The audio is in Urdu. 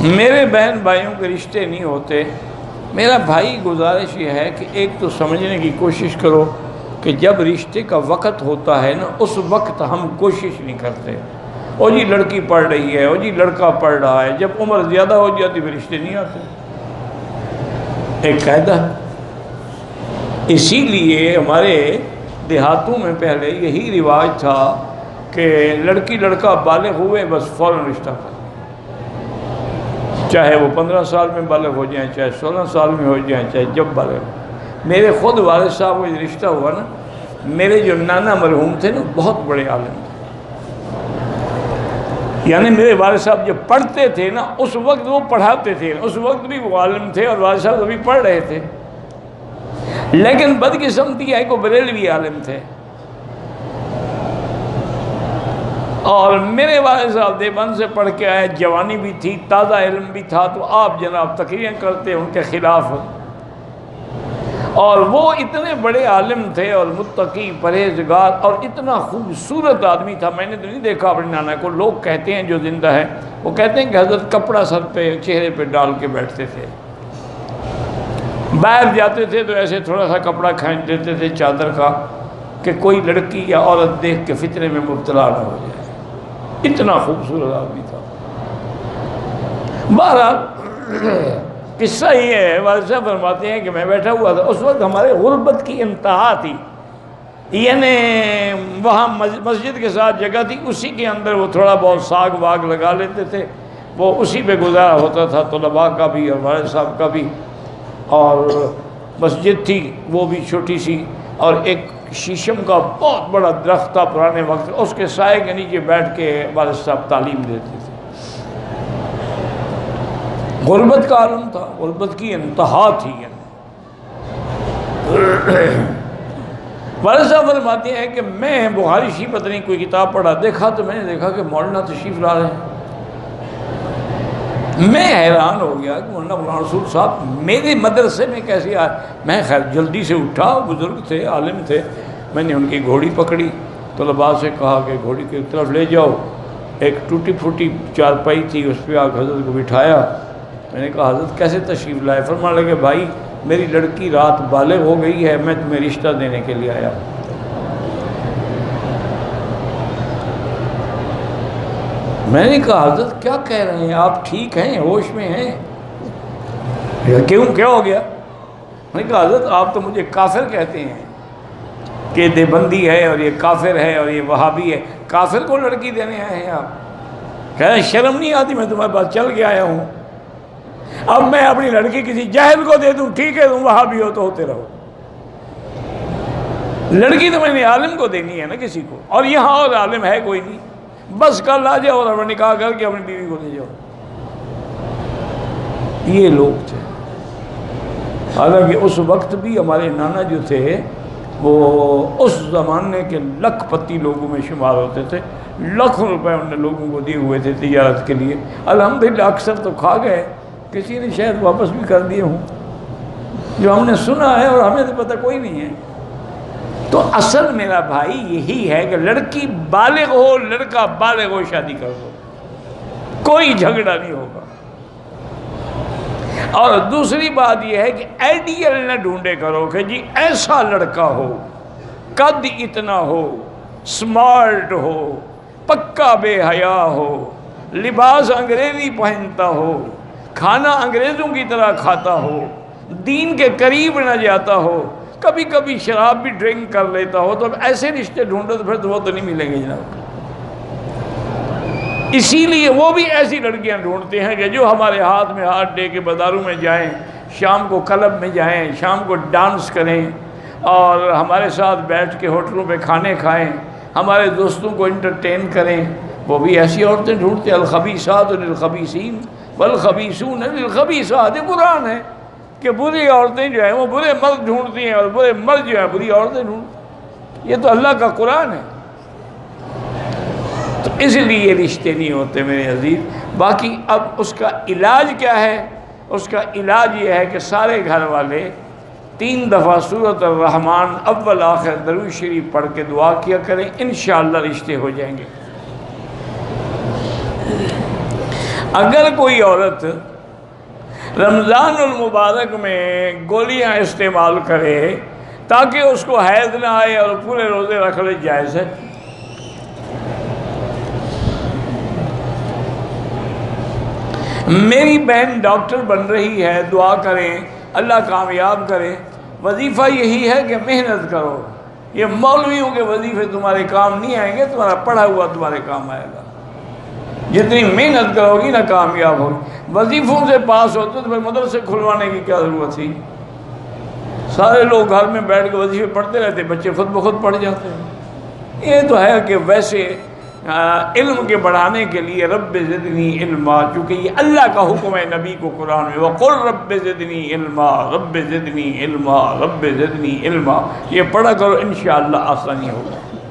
میرے بہن بھائیوں کے رشتے نہیں ہوتے. میرا بھائی گزارش یہ ہے کہ ایک تو سمجھنے کی کوشش کرو کہ جب رشتے کا وقت ہوتا ہے نا اس وقت ہم کوشش نہیں کرتے. او جی لڑکی پڑھ رہی ہے, او جی لڑکا پڑھ رہا ہے, جب عمر زیادہ ہو جاتی پھر رشتے نہیں آتے. ایک قاعدہ. اسی لیے ہمارے دیہاتوں میں پہلے یہی رواج تھا کہ لڑکی لڑکا بالغ ہوئے بس فوراً رشتہ کر, چاہے وہ 15 سال میں بالغ ہو جائیں, چاہے 16 سال میں ہو جائیں, چاہے جب بالغ ہو. میرے خود والد صاحب کو رشتہ ہوا نا, میرے جو نانا مرحوم تھے نا بہت بڑے عالم تھے. یعنی میرے والد صاحب جب پڑھتے تھے نا اس وقت وہ پڑھاتے تھے, اس وقت بھی وہ عالم تھے اور والد صاحب ابھی پڑھ رہے تھے. لیکن بدقسمتی ہے کہ بریلوی عالم تھے, اور میرے والد صاحب دیوبند سے پڑھ کے آئے, جوانی بھی تھی, تازہ علم بھی تھا, تو آپ جناب تقریریں کرتے ان کے خلاف. اور وہ اتنے بڑے عالم تھے اور متقی پرہیزگار اور اتنا خوبصورت آدمی تھا. میں نے تو نہیں دیکھا اپنے نانا کو, لوگ کہتے ہیں جو زندہ ہے وہ کہتے ہیں کہ حضرت کپڑا سر پہ چہرے پہ ڈال کے بیٹھتے تھے, باہر جاتے تھے تو ایسے تھوڑا سا کپڑا کھینچ دیتے تھے چادر کا کہ کوئی لڑکی یا عورت دیکھ کے فتنے میں مبتلا نہ ہو جائے. اتنا خوبصورت آدمی تھا. بہرحال قصہ یہ ہے, والد صاحب فرماتے ہیں کہ میں بیٹھا ہوا تھا, اس وقت ہمارے غربت کی انتہا تھی. یعنی وہاں مسجد کے ساتھ جگہ تھی, اسی کے اندر وہ تھوڑا بہت ساگ واگ لگا لیتے تھے, وہ اسی پہ گزارا ہوتا تھا, طلباء کا بھی اور والد صاحب کا بھی. اور مسجد تھی وہ بھی چھوٹی سی, اور ایک شیشم کا بہت بڑا درخت تھا پرانے وقت, اس کے سائے کے نیچے بیٹھ کے والد صاحب تعلیم دیتے تھے. غربت کا عالم تھا, غربت کی انتہا تھی. والد صاحب فرماتے ہیں کہ میں بخاری شریف پتہ نہیں کوئی کتاب پڑھا, دیکھا تو میں نے دیکھا کہ مولانا تشریف لا رہے ہیں. میں حیران ہو گیا کہ مولانا غلام رسول صاحب میرے مدرسے میں کیسے آئے. میں خیر جلدی سے اٹھا, بزرگ تھے, عالم تھے, میں نے ان کی گھوڑی پکڑی, طلباء سے کہا کہ گھوڑی کی طرف لے جاؤ. ایک ٹوٹی پھوٹی چارپائی تھی, اس پہ آ کے حضرت کو بٹھایا. میں نے کہا حضرت کیسے تشریف لائے؟ فرمانے لگے بھائی میری لڑکی رات بالغ ہو گئی ہے, میں تمہیں رشتہ دینے کے لیے آیا. میں نے کہا حضرت کیا کہہ رہے ہیں, آپ ٹھیک ہیں, ہوش میں ہیں؟ کیوں, کیا ہو گیا؟ میں نے کہا حضرت آپ تو مجھے کافر کہتے ہیں کہ دیوبندی ہے اور یہ کافر ہے اور یہ وہابی ہے, کافر کو لڑکی دینے آئے ہیں آپ؟ کہہ رہے ہیں شرم نہیں آتی, میں تمہارے پاس چل کے آیا ہوں, اب میں اپنی لڑکی کسی جاہل کو دے دوں, ٹھیک ہے تم وہابی ہو تو ہوتے رہو. لڑکی تو میں نے عالم کو دینی ہے نا کسی کو, اور یہاں اور عالم ہے کوئی نہیں, بس کل آ جاؤ اور نکاح کر کے اپنی بیوی کو لے جاؤ. یہ لوگ تھے. حالانکہ اس وقت بھی ہمارے نانا جو تھے وہ اس زمانے کے لکھ پتی لوگوں میں شمار ہوتے تھے, لاکھوں روپے انہوں نے لوگوں کو دیے ہوئے تھے تجارت کے لیے. الحمدللہ اکثر تو کھا گئے, کسی نے شاید واپس بھی کر دیے ہوں, جو ہم نے سنا ہے, اور ہمیں تو پتہ کوئی نہیں ہے. تو اصل میرا بھائی یہی ہے کہ لڑکی بالغ ہو, لڑکا بالغ ہو, شادی کر دو, کوئی جھگڑا نہیں ہوگا. اور دوسری بات یہ ہے کہ آئیڈیل نہ ڈھونڈے کرو کہ جی ایسا لڑکا ہو, قد اتنا ہو, سمارٹ ہو, پکا بے حیا ہو, لباس انگریزی پہنتا ہو, کھانا انگریزوں کی طرح کھاتا ہو, دین کے قریب نہ جاتا ہو, کبھی کبھی شراب بھی ڈرنک کر لیتا ہو. تو اب ایسے رشتے ڈھونڈو تو پھر تو وہ تو نہیں ملیں گے جناب. اسی لیے وہ بھی ایسی لڑکیاں ڈھونڈتے ہیں کہ جو ہمارے ہاتھ میں ہاتھ دے کے بازاروں میں جائیں, شام کو کلب میں جائیں, شام کو ڈانس کریں, اور ہمارے ساتھ بیٹھ کے ہوٹلوں پہ کھانے کھائیں, ہمارے دوستوں کو انٹرٹین کریں. وہ بھی ایسی عورتیں ڈھونڈتے ہیں. الخبیثات للخبیثین والخبیثون للخبیثات. قرآن ہے کہ بری عورتیں جو ہیں وہ برے مرد ڈھونڈتی ہیں, اور برے مرد جو ہیں بری عورتیں ڈھونڈتی. یہ تو اللہ کا قرآن ہے. تو اس لیے رشتے نہیں ہوتے میرے عزیز. باقی اب اس کا علاج کیا ہے؟ اس کا علاج یہ ہے کہ سارے گھر والے 3 دفعہ سورۃ الرحمن اول آخر درود شریف پڑھ کے دعا کیا کریں, انشاءاللہ رشتے ہو جائیں گے. اگر کوئی عورت رمضان المبارک میں گولیاں استعمال کرے تاکہ اس کو حیض نہ آئے اور پورے روزے رکھ لے، جائز ہے۔ میری بہن ڈاکٹر بن رہی ہے، دعا کریں اللہ کامیاب کرے۔ وظیفہ یہی ہے کہ محنت کرو، یہ مولویوں کے وظیفے تمہارے کام نہیں آئیں گے، تمہارا پڑھا ہوا تمہارے کام آئے گا۔ جتنی محنت کرو گی نہ کامیاب ہوگی۔ وظیفوں سے پاس ہوتے تو پھر مدرسے کھلوانے کی کیا ضرورت تھی؟ سارے لوگ گھر میں بیٹھ کے وظیفے پڑھتے رہتے، بچے خود بخود پڑھ جاتے ہیں۔ یہ تو ہے کہ ویسے علم کے بڑھانے کے لیے رب زدنی علما، چونکہ یہ اللہ کا حکم ہے نبی کو قرآن میں، وَقُلْ رَبِّ زِدْنِي عِلْمًا، رب زدنی علما، رب زدنی علما، یہ پڑھا کرو، انشاءاللہ آسانی ہوگا۔